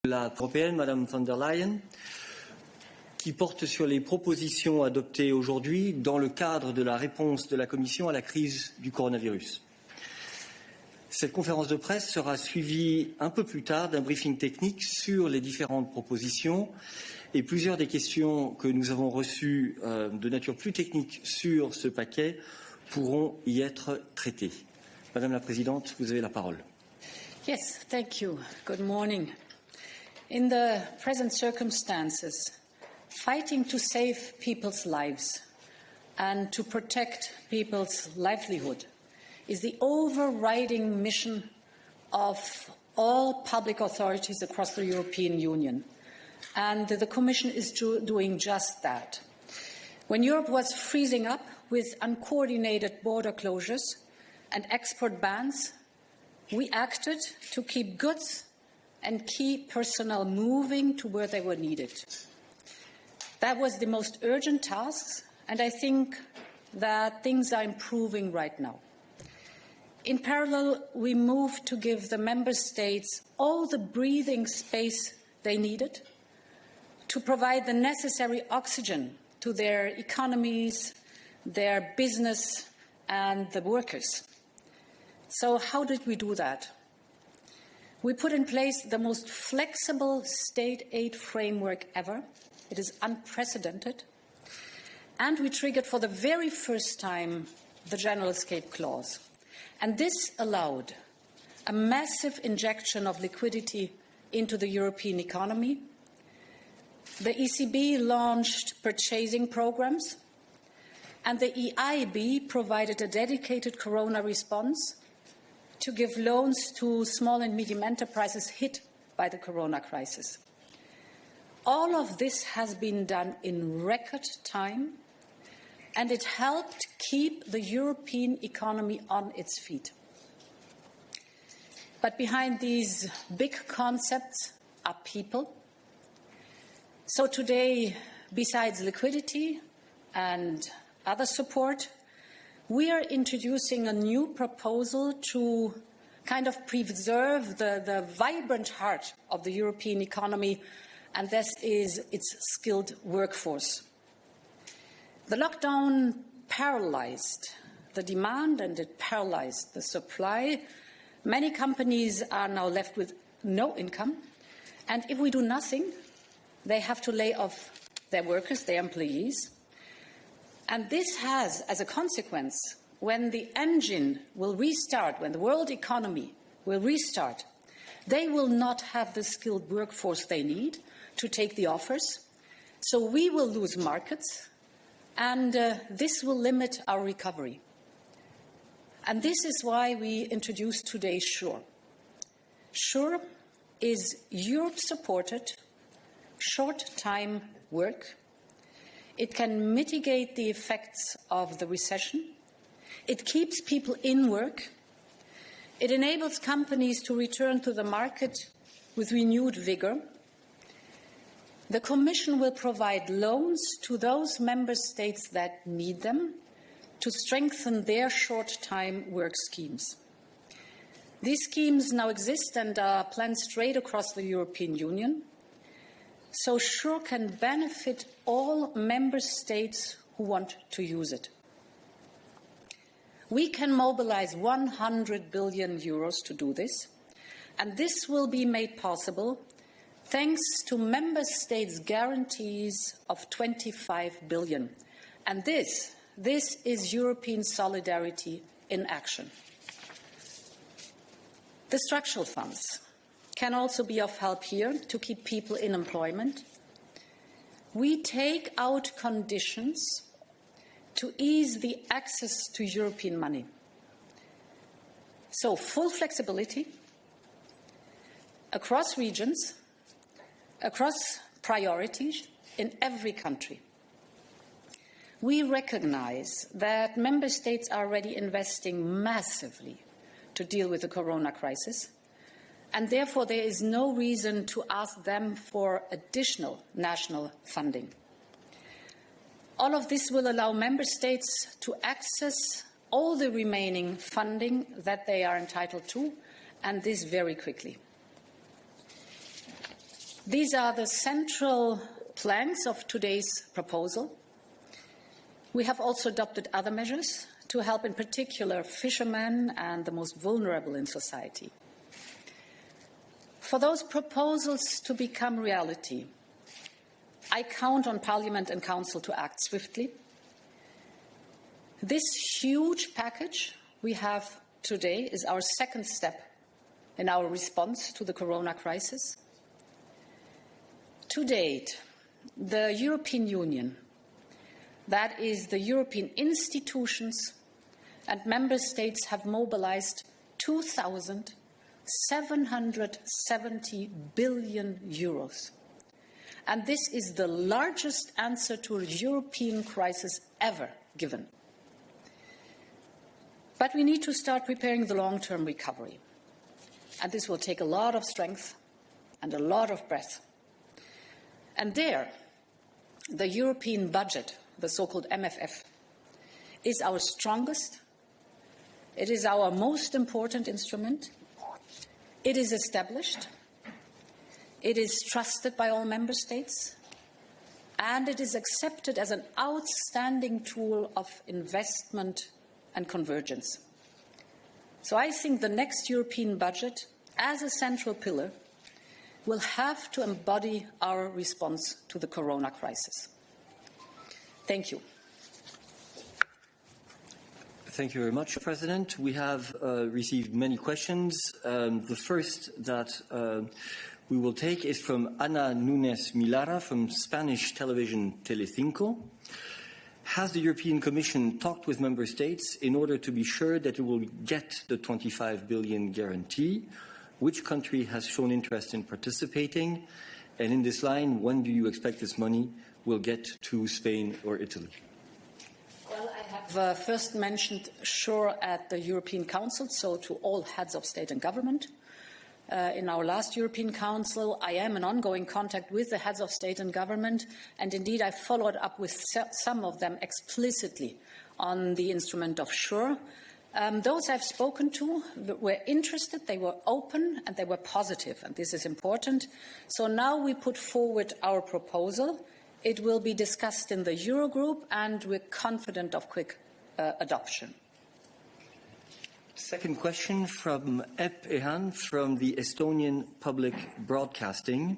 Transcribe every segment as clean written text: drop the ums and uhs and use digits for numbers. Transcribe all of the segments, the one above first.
La européenne, Madame von der Leyen, qui porte sur les propositions adoptées aujourd'hui dans le cadre de la réponse de la Commission à la crise du coronavirus. Cette conférence de presse sera suivie un peu plus tard d'un briefing technique sur les différentes propositions et plusieurs des questions que nous avons reçues de nature plus technique sur ce paquet pourront y être traitées. Madame la Présidente, vous avez la parole. Yes, thank you. Good morning. In the present circumstances, fighting to save people's lives and to protect people's livelihood is the overriding mission of all public authorities across the European Union. And the Commission is doing just that. When Europe was freezing up with uncoordinated border closures and export bans, we acted to keep goods and keep personnel moving to where they were needed. That was the most urgent task, and I think that things are improving right now. In parallel, we moved to give the Member States all the breathing space they needed to provide the necessary oxygen to their economies, their business, and the workers. So how did we do that? We put in place the most flexible state aid framework ever. It is unprecedented. And we triggered for the very first time the General Escape Clause. And this allowed a massive injection of liquidity into the European economy. The ECB launched purchasing programs, and the EIB provided a dedicated corona response to give loans to small and medium enterprises hit by the corona crisis. All of this has been done in record time, and it helped keep the European economy on its feet. But behind these big concepts are people. So today, besides liquidity and other support, we are introducing a new proposal to kind of preserve the vibrant heart of the European economy, and this is its skilled workforce. The lockdown paralyzed the demand and it paralyzed the supply. Many companies are now left with no income, and if we do nothing, they have to lay off their workers, their employees. And this has, as a consequence, when the engine will restart, when the world economy will restart, they will not have the skilled workforce they need to take the offers. So we will lose markets, and this will limit our recovery. And this is why we introduced today SURE. SURE is Europe-supported, short-time work. It can mitigate the effects of the recession. It keeps people in work. It enables companies to return to the market with renewed vigor. The Commission will provide loans to those member states that need them to strengthen their short-time work schemes. These schemes now exist and are planned straight across the European Union, so SURE can benefit all member states who want to use it. We can mobilize 100 billion euros to do this, and this will be made possible thanks to member states' guarantees of 25 billion. And this is European solidarity in action. The structural funds can also be of help here to keep people in employment. We take out conditions to ease the access to European money. So full flexibility across regions, across priorities in every country. We recognize that member states are already investing massively to deal with the corona crisis, and therefore there is no reason to ask them for additional national funding. All of this will allow member states to access all the remaining funding that they are entitled to, and this very quickly. These are the central planks of today's proposal. We have also adopted other measures to help, in particular, fishermen and the most vulnerable in society. For those proposals to become reality, I count on Parliament and Council to act swiftly. This huge package we have today is our second step in our response to the corona crisis. To date, the European Union, that is, the European institutions and member states, have mobilized 2,770 billion euros. And this is the largest answer to a European crisis ever given. But we need to start preparing the long-term recovery. And this will take a lot of strength and a lot of breath. And there, the European budget, the so-called MFF, is our strongest. It is our most important instrument. It is established. It is trusted by all member states. And it is accepted as an outstanding tool of investment and convergence. So I think the next European budget, as a central pillar, will have to embody our response to the corona crisis. Thank you. Thank you very much, President. We have received many questions. The first that we will take is from Ana Nunes Milara from Spanish television Telecinco. Has the European Commission talked with member states in order to be sure that it will get the 25 billion guarantee? Which country has shown interest in participating? And in this line, when do you expect this money will get to Spain or Italy? Well, I have first mentioned SURE at the European Council, so to all heads of state and government. In our last European Council, I am in ongoing contact with the heads of state and government, and indeed I followed up with some of them explicitly on the instrument of SURE. Those I've spoken to were interested, they were open, and they were positive, and this is important. So now we put forward our proposal. It will be discussed in the Eurogroup, and we're confident of quick adoption. Second question from Ep Ehan from the Estonian Public Broadcasting.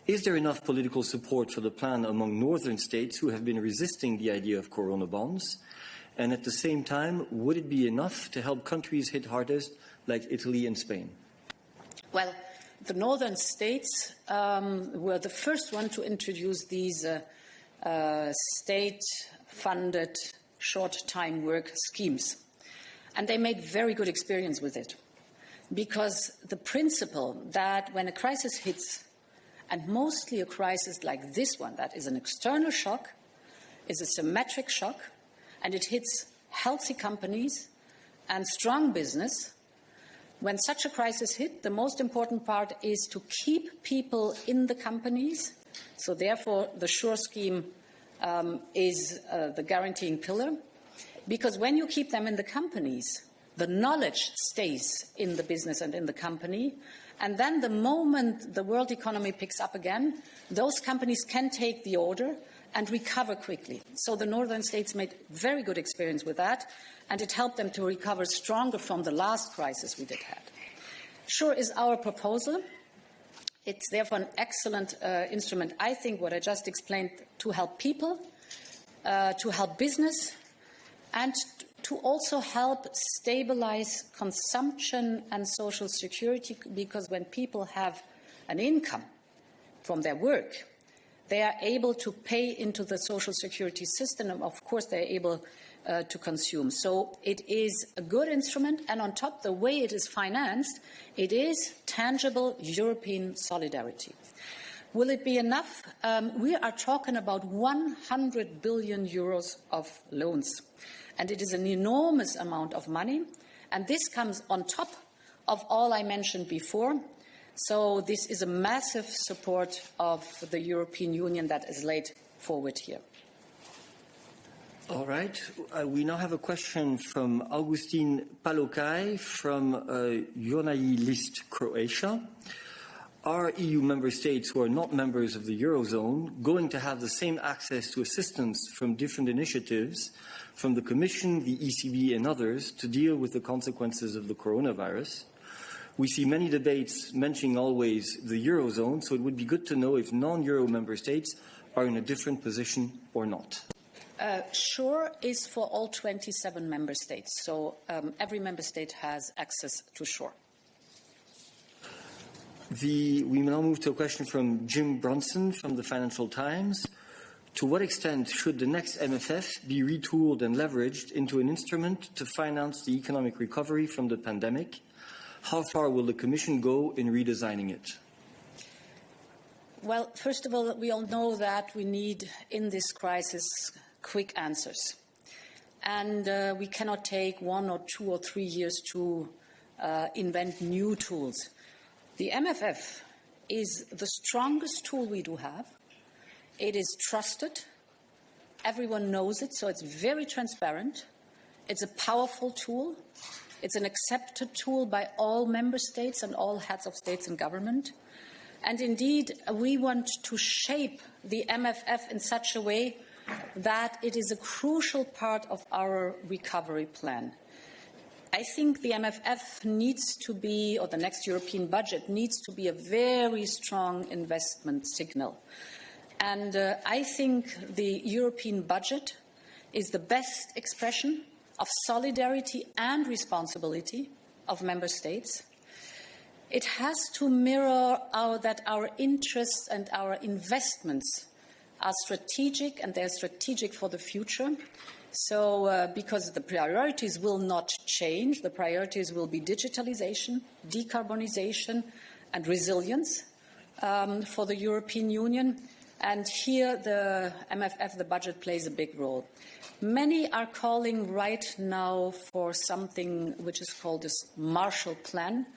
Is there enough political support for the plan among northern states who have been resisting the idea of corona bonds? And at the same time, would it be enough to help countries hit hardest like Italy and Spain? Well, the northern states were the first one to introduce these state-funded short-time work schemes. And they made very good experience with it, because the principle that when a crisis hits, and mostly a crisis like this one, that is an external shock, is a symmetric shock, and it hits healthy companies and strong business. When such a crisis hits, the most important part is to keep people in the companies. So therefore, the SURE scheme is the guaranteeing pillar. Because when you keep them in the companies, the knowledge stays in the business and in the company. And then the moment the world economy picks up again, those companies can take the order and recover quickly. So the northern states made very good experience with that, and it helped them to recover stronger from the last crisis we did have. SURE is our proposal. It's therefore an excellent instrument, I think, what I just explained, to help people, to help business, and to also help stabilize consumption and social security, because when people have an income from their work, they are able to pay into the social security system, and of course they are able to consume. So it is a good instrument, and on top, the way it is financed, it is tangible European solidarity. Will it be enough? We are talking about 100 billion euros of loans. And it is an enormous amount of money. And this comes on top of all I mentioned before. So this is a massive support of the European Union that is laid forward here. All right. We now have a question from Augustin Palokaj from Jonai List, Croatia. are EU member states who are not members of the Eurozone going to have the same access to assistance from different initiatives from the Commission, the ECB and others to deal with the consequences of the coronavirus? We see many debates mentioning always the Eurozone, so it would be good to know if non-Euro member states are in a different position or not. SURE is for all 27 member states, so every member state has access to SURE. We now move to a question from Jim Bronson from the Financial Times. To what extent should the next MFF be retooled and leveraged into an instrument to finance the economic recovery from the pandemic? How far will the Commission go in redesigning it? Well, first of all, we all know that we need, in this crisis, quick answers. And we cannot take 1 or 2 or 3 years to invent new tools. The MFF is the strongest tool we do have. It is trusted. Everyone knows it, so it's very transparent. It's a powerful tool. It's an accepted tool by all member states and all heads of states and government. And indeed, we want to shape the MFF in such a way that it is a crucial part of our recovery plan. I think the MFF needs to be, or the next European budget needs to be, a very strong investment signal. And I think the European budget is the best expression of solidarity and responsibility of member states. It has to mirror that our interests and our investments are strategic, and they're strategic for the future. So, because the priorities will not change, the priorities will be digitalization, decarbonization, and resilience for the European Union. And here the MFF, the budget, plays a big role. Many are calling right now for something which is called this Marshall Plan.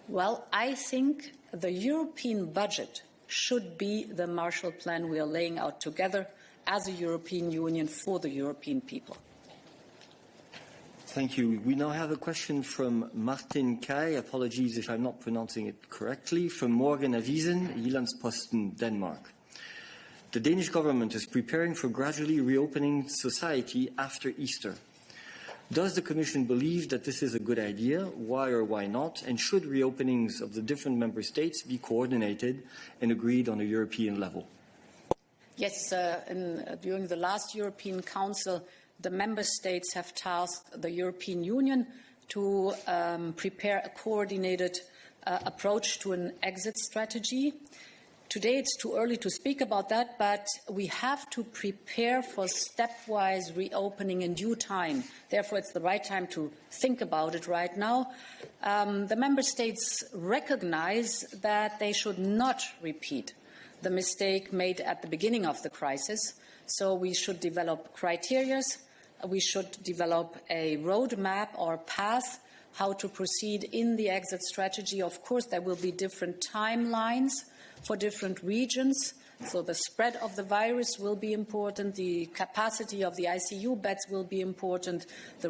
Well, I think the European budget should be the Marshall Plan we are laying out together as a European Union for the European people. Thank you. We now have a question from Martin Kai, apologies if I'm not pronouncing it correctly, from Morgen Avisen, Jyllands-Posten, Denmark. The Danish government is preparing for gradually reopening society after Easter. Does the Commission believe that this is a good idea? Why or why not? And should reopenings of the different member states be coordinated and agreed on a European level? Yes, during the last European Council, the member states have tasked the European Union to prepare a coordinated approach to an exit strategy. Today it's too early to speak about that, but we have to prepare for stepwise reopening in due time. Therefore, it's the right time to think about it right now. The member states recognize that they should not repeat the mistake made at the beginning of the crisis. So we should develop criteria. We should develop a roadmap or path how to proceed in the exit strategy. Of course, there will be different timelines for different regions. So the spread of the virus will be important, the capacity of the ICU beds will be important, the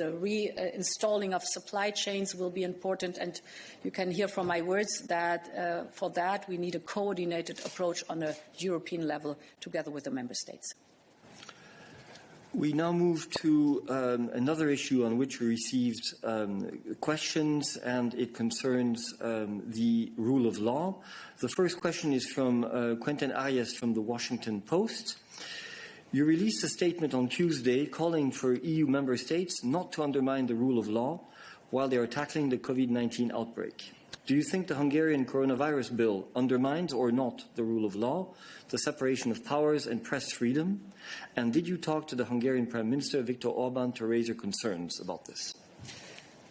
reinstalling of supply chains will be important, and you can hear from my words that for that we need a coordinated approach on a European level together with the member states. We now move to another issue on which we received questions, and it concerns the rule of law. The first question is from Quentin Arias from the Washington Post. You released a statement on Tuesday calling for EU member states not to undermine the rule of law while they are tackling the COVID-19 outbreak. Do you think the Hungarian coronavirus bill undermines or not the rule of law, the separation of powers and press freedom? And did you talk to the Hungarian Prime Minister Viktor Orban to raise your concerns about this?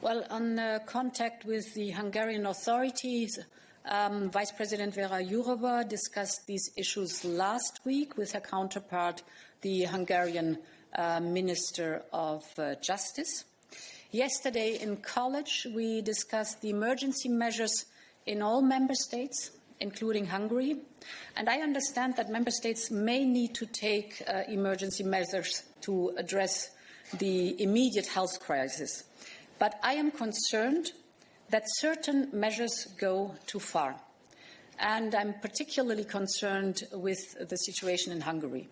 Well, on contact with the Hungarian authorities, Vice President Vera Jourova discussed these issues last week with her counterpart, the Hungarian Minister of Justice. Yesterday in college, we discussed the emergency measures in all member states, including Hungary. And I understand that member states may need to take emergency measures to address the immediate health crisis. But I am concerned that certain measures go too far. and I'm particularly concerned with the situation in Hungary.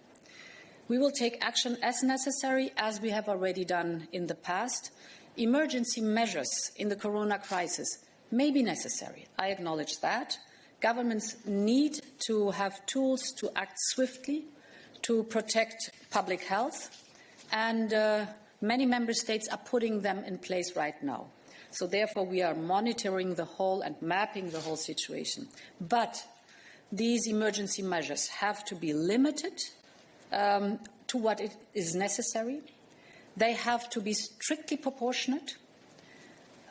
We will take action as necessary, as we have already done in the past. Emergency measures in the corona crisis may be necessary. I acknowledge that. Governments need to have tools to act swiftly to protect public health, and many member states are putting them in place right now. So therefore, we are monitoring the whole and mapping the whole situation. But these emergency measures have to be limited to what is necessary. They have to be strictly proportionate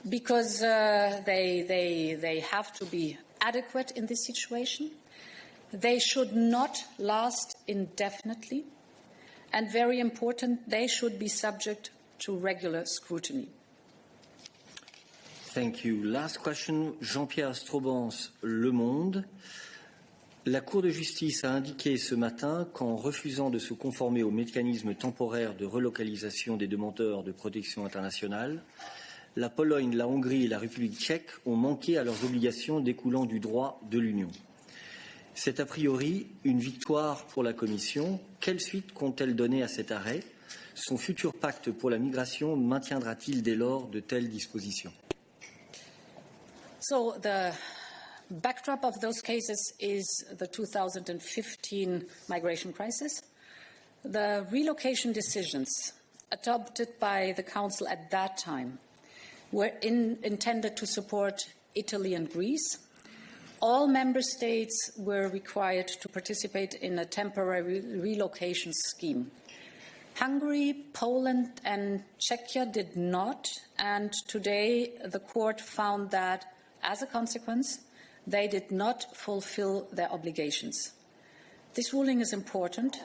because they have to be adequate in this situation. They should not last indefinitely. And very important, they should be subject to regular scrutiny. Thank you. Last question, Jean-Pierre Strobans, Le Monde. La Cour de justice a indiqué ce matin qu'en refusant de se conformer au mécanisme temporaire de relocalisation des demandeurs de protection internationale, la Pologne, la Hongrie et la République tchèque ont manqué à leurs obligations découlant du droit de l'Union. C'est a priori une victoire pour la Commission. Quelle suite compte-t-elle donner à cet arrêt? Son futur pacte pour la migration maintiendra-t-il dès lors de telles dispositions? So the backdrop of those cases is the 2015 migration crisis. The relocation decisions adopted by the Council at that time were intended to support Italy and Greece. All member states were required to participate in a temporary relocation scheme. Hungary, Poland and Czechia did not, and today the court found that, as a consequence, they did not fulfill their obligations. This ruling is important.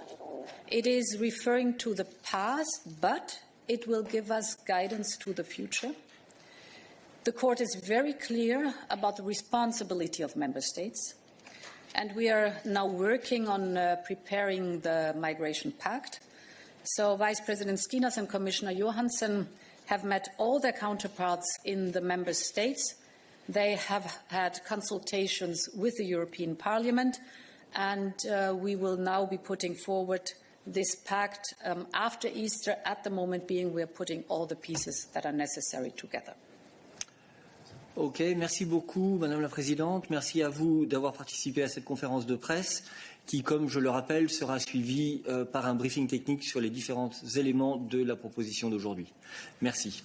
It is referring to the past, but it will give us guidance to the future. The court is very clear about the responsibility of member states, and we are now working on preparing the Migration Pact. So Vice President Skinas and Commissioner Johansson have met all their counterparts in the member states. They have had consultations with the European Parliament, and we will now be putting forward this pact after Easter. At the moment being, we are putting all the pieces that are necessary together. Ok, merci beaucoup, Madame la Présidente. Merci à vous d'avoir participé à cette conférence de presse qui, comme je le rappelle, sera suivie par un briefing technique sur les différents éléments de la proposition d'aujourd'hui. Merci.